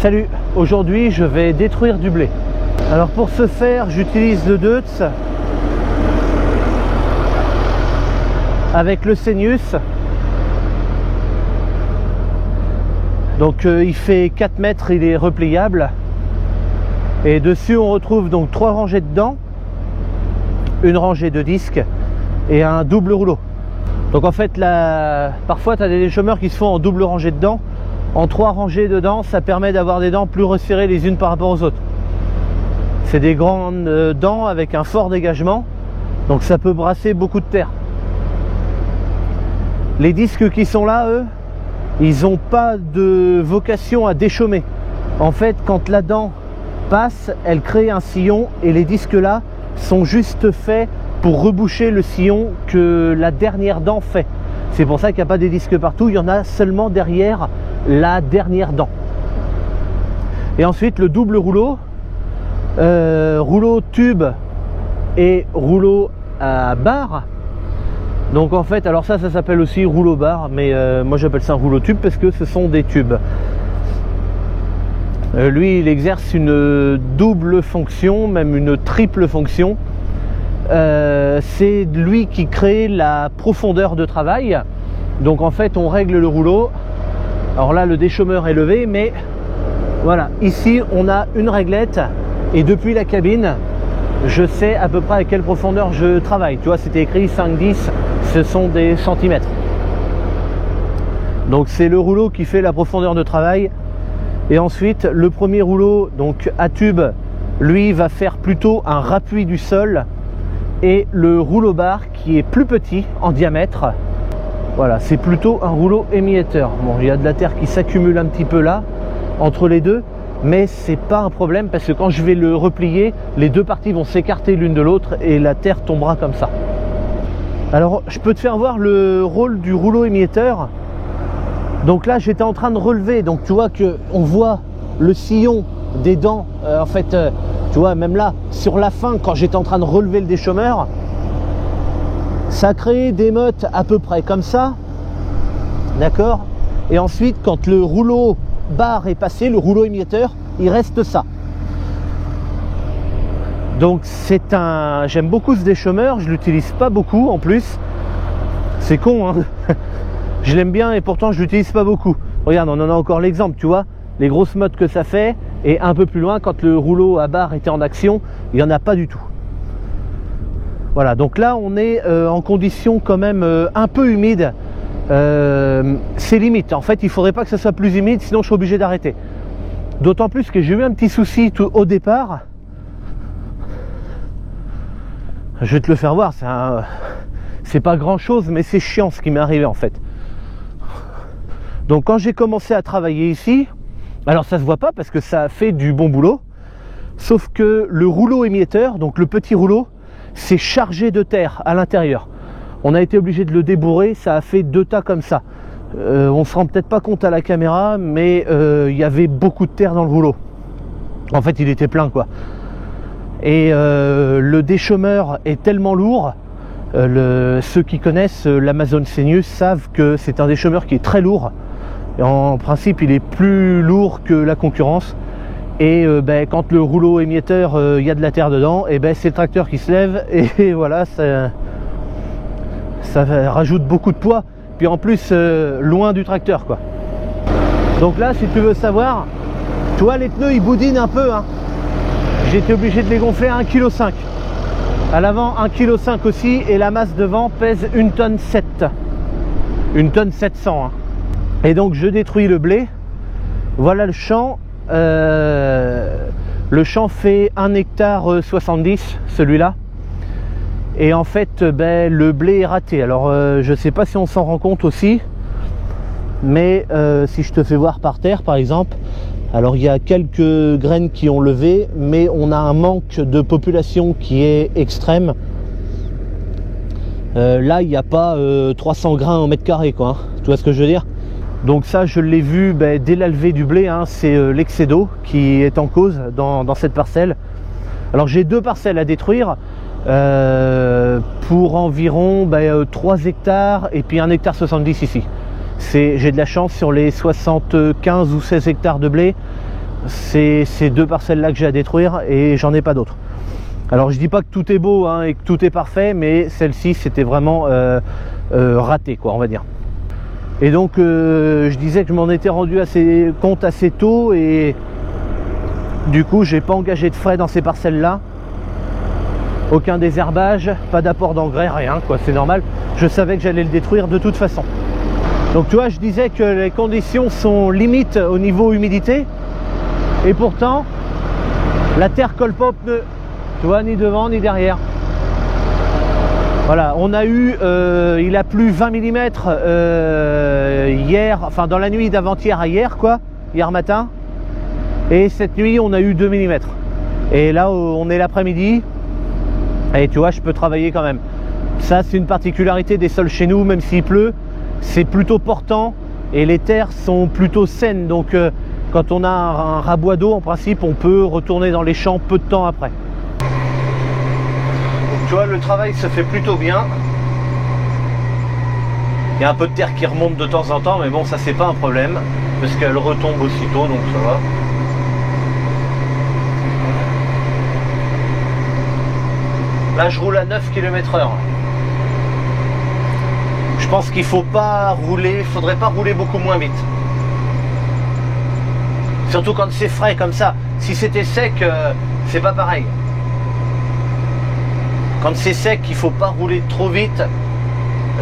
Salut, aujourd'hui je vais détruire du blé. Alors pour ce faire, j'utilise le Deutz avec le Senius. Donc il fait 4 mètres, il est repliable. Et dessus on retrouve donc 3 rangées de dents, une rangée de disques et un double rouleau. Donc en fait parfois tu as des déchômeurs qui se font en double rangée de dents. En 3 rangées de dents, ça permet d'avoir des dents plus resserrées les unes par rapport aux autres. C'est des grandes dents avec un fort dégagement, donc ça peut brasser beaucoup de terre. Les disques qui sont là, eux, ils n'ont pas de vocation à déchaumer. En fait, quand la dent passe, elle crée un sillon et les disques là sont juste faits pour reboucher le sillon que la dernière dent fait. C'est pour ça qu'il n'y a pas des disques partout, il y en a seulement derrière la dernière dent. Et ensuite le double rouleau, rouleau tube et rouleau à barre. Donc en fait, alors ça s'appelle aussi rouleau barre, mais moi j'appelle ça un rouleau tube parce que ce sont des tubes. Lui il exerce une double fonction, même une triple fonction. C'est lui qui crée la profondeur de travail. Donc en fait on règle le rouleau. Alors là le déchômeur est levé, mais voilà, ici on a une réglette et depuis la cabine je sais à peu près à quelle profondeur je travaille. Tu vois, c'était écrit 5-10, ce sont des centimètres. Donc c'est le rouleau qui fait la profondeur de travail. Et ensuite le premier rouleau, donc à tube, lui va faire plutôt un rappui du sol. Et le rouleau barre qui est plus petit en diamètre, voilà, c'est plutôt un rouleau émietteur. Bon, il y a de la terre qui s'accumule un petit peu là entre les deux, mais c'est pas un problème parce que quand je vais le replier, les deux parties vont s'écarter l'une de l'autre et la terre tombera comme ça. Alors je peux te faire voir le rôle du rouleau émietteur. Donc là j'étais en train de relever, donc tu vois que on voit le sillon des dents, tu vois, même là, sur la fin, quand j'étais en train de relever le déchômeur, ça a créé des mottes à peu près comme ça, d'accord. Et ensuite, quand le rouleau barre est passé, le rouleau émietteur, il reste ça. Donc j'aime beaucoup ce déchômeur, je l'utilise pas beaucoup en plus. C'est con, hein. Je l'aime bien et pourtant je l'utilise pas beaucoup. Regarde, on en a encore l'exemple, tu vois, les grosses mottes que ça fait. Et un peu plus loin, quand le rouleau à barre était en action, il n'y en a pas du tout. Voilà, donc là on est en condition quand même un peu humide. C'est limite, en fait il ne faudrait pas que ça soit plus humide, sinon je suis obligé d'arrêter. D'autant plus que j'ai eu un petit souci au départ. Je vais te le faire voir, c'est pas grand chose, mais c'est chiant ce qui m'est arrivé en fait. Donc quand j'ai commencé à travailler ici, alors ça se voit pas parce que ça a fait du bon boulot, sauf que le rouleau émietteur, donc le petit rouleau, s'est chargé de terre à l'intérieur. On a été obligé de le débourrer, ça a fait 2 tas comme ça. On se rend peut-être pas compte à la caméra, mais il y avait beaucoup de terre dans le rouleau. En fait il était plein quoi. Et le déchômeur est tellement lourd, ceux qui connaissent l'Amazon Senius savent que c'est un déchômeur qui est très lourd. En principe il est plus lourd que la concurrence et quand le rouleau émietteur il y a de la terre dedans, et c'est le tracteur qui se lève et voilà, ça rajoute beaucoup de poids, puis en plus loin du tracteur quoi. Donc là si tu veux savoir, tu vois les pneus ils boudinent un peu, hein. J'ai été obligé de les gonfler à 1,5 kg. À l'avant 1,5 kg aussi, et la masse devant pèse 1,7 tonne. 1,7 tonne, hein. Et donc je détruis le blé. Voilà le champ. Le champ fait 1,70 hectare celui-là. Et en fait le blé est raté. Alors je sais pas si on s'en rend compte aussi, mais si je te fais voir par terre par exemple, alors il y a quelques graines qui ont levé, mais on a un manque de population qui est extrême. Là il n'y a pas 300 grains au mètre carré quoi, hein. Tu vois ce que je veux dire? Donc ça je l'ai vu dès la levée du blé, hein. C'est l'excédo qui est en cause dans cette parcelle. Alors j'ai 2 parcelles à détruire pour environ 3 hectares et puis 1,70 hectare ici. J'ai de la chance sur les 75 ou 16 hectares de blé. c'est ces 2 parcelles là que j'ai à détruire et j'en ai pas d'autres. Alors je dis pas que tout est beau hein, et que tout est parfait, mais celle-ci c'était vraiment raté quoi, on va dire. Et donc je disais que je m'en étais rendu compte assez tôt et du coup j'ai pas engagé de frais dans ces parcelles là. Aucun désherbage, pas d'apport d'engrais, rien quoi, c'est normal. Je savais que j'allais le détruire de toute façon. Donc tu vois, je disais que les conditions sont limites au niveau humidité et pourtant la terre colle pas aux pneus, tu vois, ni devant ni derrière. Voilà, on a eu, il a plu 20 mm hier, enfin dans la nuit d'avant-hier à hier quoi, hier matin. Et cette nuit on a eu 2 mm. Et là on est l'après-midi et tu vois je peux travailler quand même. Ça c'est une particularité des sols chez nous, même s'il pleut, c'est plutôt portant et les terres sont plutôt saines. Donc quand on a un rabois d'eau en principe on peut retourner dans les champs peu de temps après. Tu vois, le travail se fait plutôt bien. Il y a un peu de terre qui remonte de temps en temps, mais bon, ça c'est pas un problème, parce qu'elle retombe aussitôt, donc ça va. Là, je roule à 9 km/h. Je pense qu'il faut pas rouler, faudrait pas rouler beaucoup moins vite. Surtout quand c'est frais comme ça. Si c'était sec, c'est pas pareil. Quand c'est sec, il ne faut pas rouler trop vite.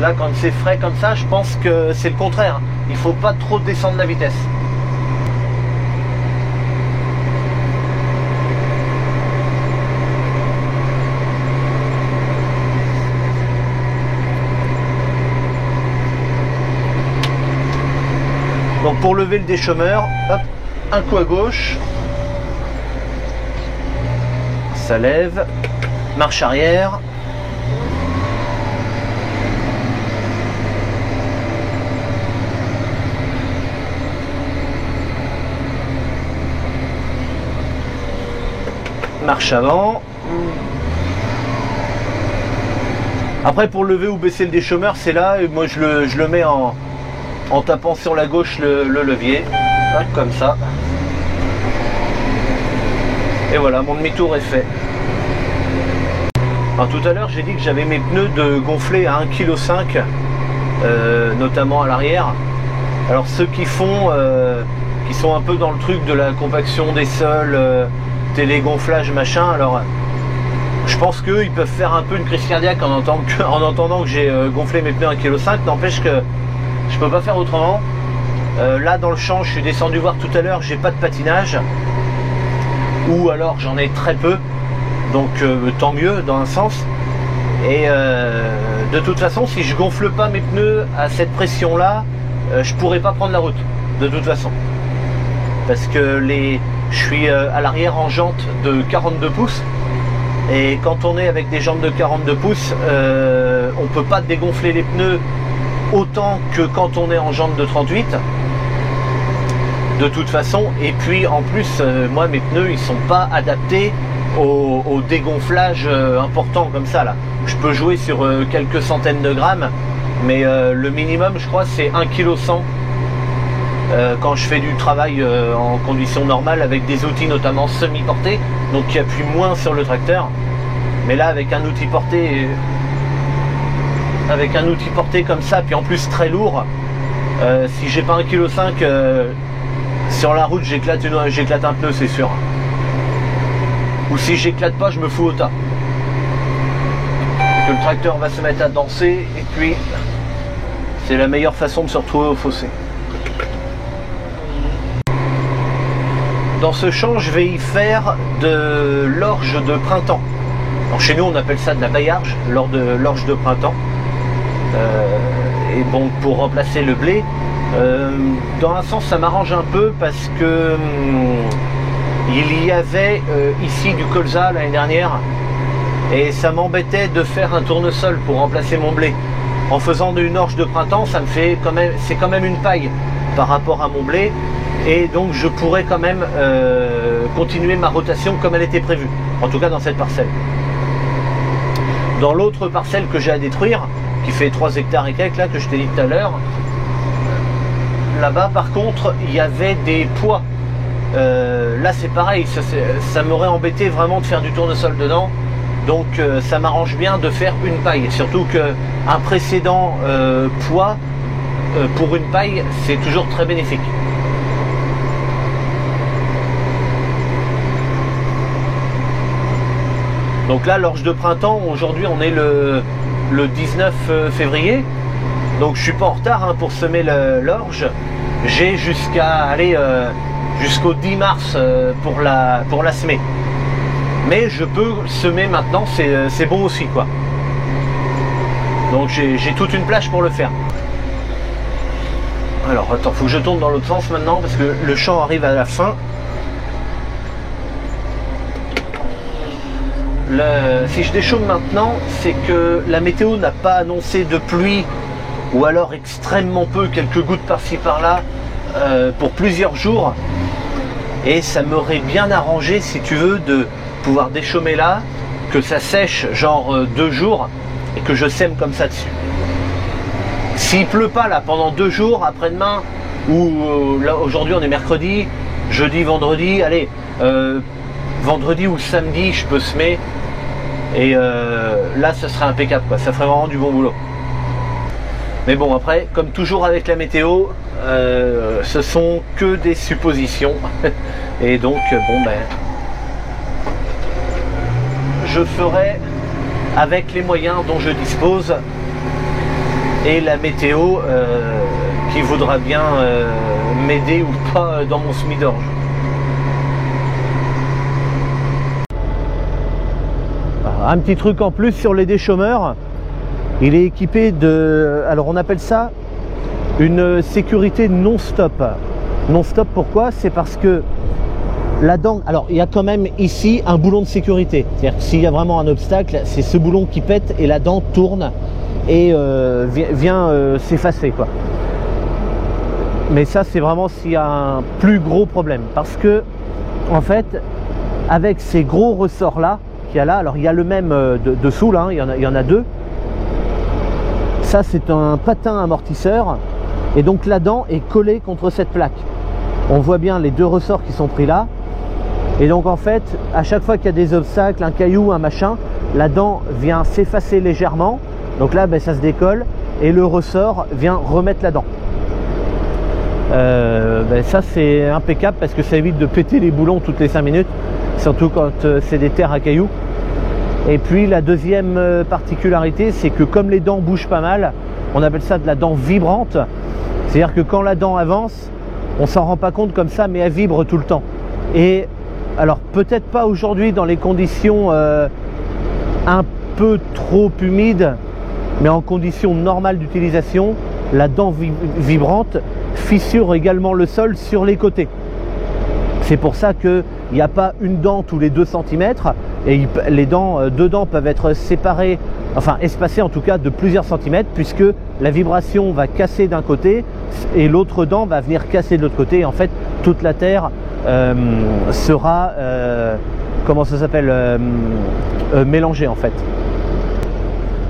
Là, quand c'est frais comme ça, je pense que c'est le contraire. Il ne faut pas trop descendre la vitesse. Donc pour lever le déchômeur, hop, un coup à gauche. Ça lève. Marche arrière. Marche avant. Après pour lever ou baisser le déchômeur, c'est là, et moi je le mets en tapant sur la gauche le levier. Hop, comme ça. Et voilà, mon demi-tour est fait. Alors, tout à l'heure j'ai dit que j'avais mes pneus de gonflés à 1,5 kg, notamment à l'arrière. Alors ceux qui font, qui sont un peu dans le truc de la compaction des sols, télégonflage machin, alors je pense qu'eux ils peuvent faire un peu une crise cardiaque en entendant que j'ai gonflé mes pneus à 1,5 kg. N'empêche que je peux pas faire autrement. Là dans le champ je suis descendu voir tout à l'heure, j'ai pas de patinage, ou alors j'en ai très peu. Donc tant mieux dans un sens. Et de toute façon, si je gonfle pas mes pneus à cette pression là, je pourrais pas prendre la route de toute façon, parce que je suis à l'arrière en jante de 42 pouces et quand on est avec des jantes de 42 pouces, on peut pas dégonfler les pneus autant que quand on est en jante de 38 de toute façon. Et puis en plus moi mes pneus ils sont pas adaptés au dégonflage important comme ça là. Je peux jouer sur quelques centaines de grammes, mais le minimum je crois c'est 1,1 kg quand je fais du travail en conditions normales avec des outils notamment semi-portés, donc qui appuient moins sur le tracteur. Mais là avec un outil porté comme ça, puis en plus très lourd, si j'ai pas 1,5 kg sur la route, j'éclate un pneu, c'est sûr. Ou si j'éclate pas, je me fous au tas. Que le tracteur va se mettre à danser et puis c'est la meilleure façon de se retrouver au fossé. Dans ce champ, je vais y faire de l'orge de printemps. Alors, chez nous, on appelle ça de la baillarge, l'orge de printemps. Et bon, pour remplacer le blé, dans un sens, ça m'arrange un peu parce que il y avait ici du colza l'année dernière et ça m'embêtait de faire un tournesol pour remplacer mon blé. En faisant une orge de printemps, ça me fait quand même, c'est quand même une paille par rapport à mon blé, et donc je pourrais quand même continuer ma rotation comme elle était prévue, en tout cas dans cette parcelle. Dans l'autre parcelle que j'ai à détruire, qui fait 3 hectares et quelques là, que je t'ai dit tout à l'heure, là-bas par contre il y avait des pois Là c'est pareil, ça m'aurait embêté vraiment de faire du tournesol dedans. Donc ça m'arrange bien de faire une paille. Surtout qu'un précédent poids pour une paille, c'est toujours très bénéfique. Donc là, l'orge de printemps, aujourd'hui on est le 19 février. Donc je suis pas en retard hein, pour semer l'orge. J'ai jusqu'au 10 mars pour la semer. Mais je peux semer maintenant, c'est bon aussi quoi. Donc j'ai toute une plage pour le faire. Alors attends, faut que je tourne dans l'autre sens maintenant parce que le champ arrive à la fin. Si je déchaume maintenant, c'est que la météo n'a pas annoncé de pluie ou alors extrêmement peu, quelques gouttes par-ci par-là pour plusieurs jours. Et ça m'aurait bien arrangé, si tu veux, de pouvoir déchaumer là, que ça sèche genre 2 jours et que je sème comme ça dessus. S'il pleut pas là pendant 2 jours, après-demain, ou là aujourd'hui on est mercredi, jeudi, vendredi, allez, vendredi ou samedi je peux semer et là ce serait impeccable quoi, ça ferait vraiment du bon boulot. Mais bon après, comme toujours avec la météo, ce sont que des suppositions et donc bon ben je ferai avec les moyens dont je dispose et la météo qui voudra bien m'aider ou pas dans mon semis d'orge. Un petit truc en plus sur les déchaumeurs, il est équipé de, alors on appelle ça une sécurité non-stop. Non-stop pourquoi? C'est parce que la dent, alors il y a quand même ici un boulon de sécurité, c'est-à-dire que s'il y a vraiment un obstacle, c'est ce boulon qui pète et la dent tourne et vient s'effacer quoi. Mais ça c'est vraiment s'il y a un plus gros problème, parce que en fait avec ces gros ressorts là qu'il y a là, alors il y a le même dessous là, il y en a 2. Ça c'est un patin amortisseur et donc la dent est collée contre cette plaque. On voit bien les 2 ressorts qui sont pris là. Et donc en fait, à chaque fois qu'il y a des obstacles, un caillou, un machin, la dent vient s'effacer légèrement. Donc là, ben, ça se décolle et le ressort vient remettre la dent. Ben, ça c'est impeccable parce que ça évite de péter les boulons toutes les 5 minutes, surtout quand c'est des terres à cailloux. Et puis la deuxième particularité, c'est que comme les dents bougent pas mal, on appelle ça de la dent vibrante. C'est-à-dire que quand la dent avance, on s'en rend pas compte comme ça, mais elle vibre tout le temps. Et alors peut-être pas aujourd'hui dans les conditions un peu trop humides, mais en conditions normales d'utilisation, la dent vibrante fissure également le sol sur les côtés. C'est pour ça qu'il n'y a pas une dent tous les 2 cm et les dents, 2 dents peuvent être séparées, enfin espacées en tout cas de plusieurs centimètres, puisque la vibration va casser d'un côté et l'autre dent va venir casser de l'autre côté. Et en fait, toute la terre sera, comment ça s'appelle, mélangée en fait.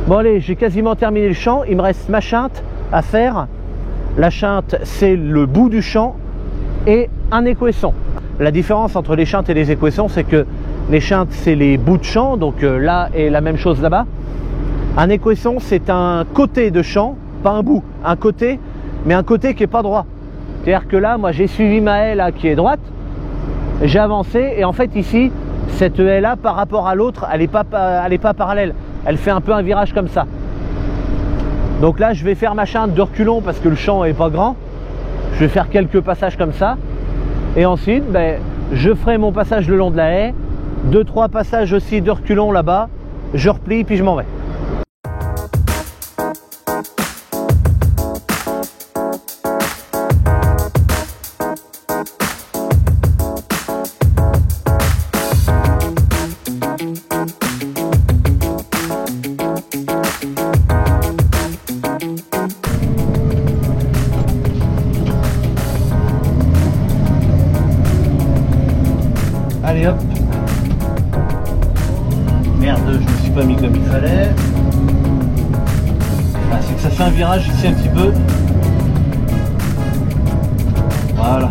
Bon allez, j'ai quasiment terminé le champ, il me reste ma chinte à faire. La chinte, c'est le bout du champ et un équesson. La différence entre les chintes et les équessons, c'est que les chintes, c'est les bouts de champ, donc là et la même chose là-bas. Un équesson, c'est un côté de champ, pas un bout, un côté, mais un côté qui n'est pas droit. C'est-à-dire que là, moi j'ai suivi ma haie là qui est droite, j'ai avancé et en fait ici, cette haie là par rapport à l'autre, elle n'est pas parallèle, elle fait un peu un virage comme ça. Donc là, je vais faire ma chinte de reculons parce que le champ n'est pas grand. Je vais faire quelques passages comme ça. Et ensuite, ben, je ferai mon passage le long de la haie. 2-3 passages aussi de reculons là-bas. Je replie, puis je m'en vais. Allez hop. Merde, je me suis pas mis comme il fallait. Ah, c'est que ça fait un virage ici un petit peu. Voilà.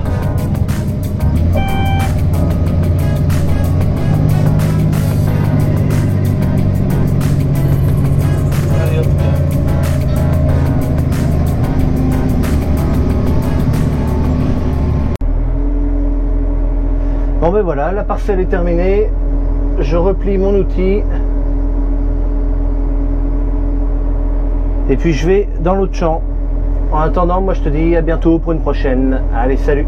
ben voilà, la parcelle est terminée. Je replie mon outil. Et puis je vais dans l'autre champ. En attendant, moi je te dis à bientôt pour une prochaine. Allez, salut!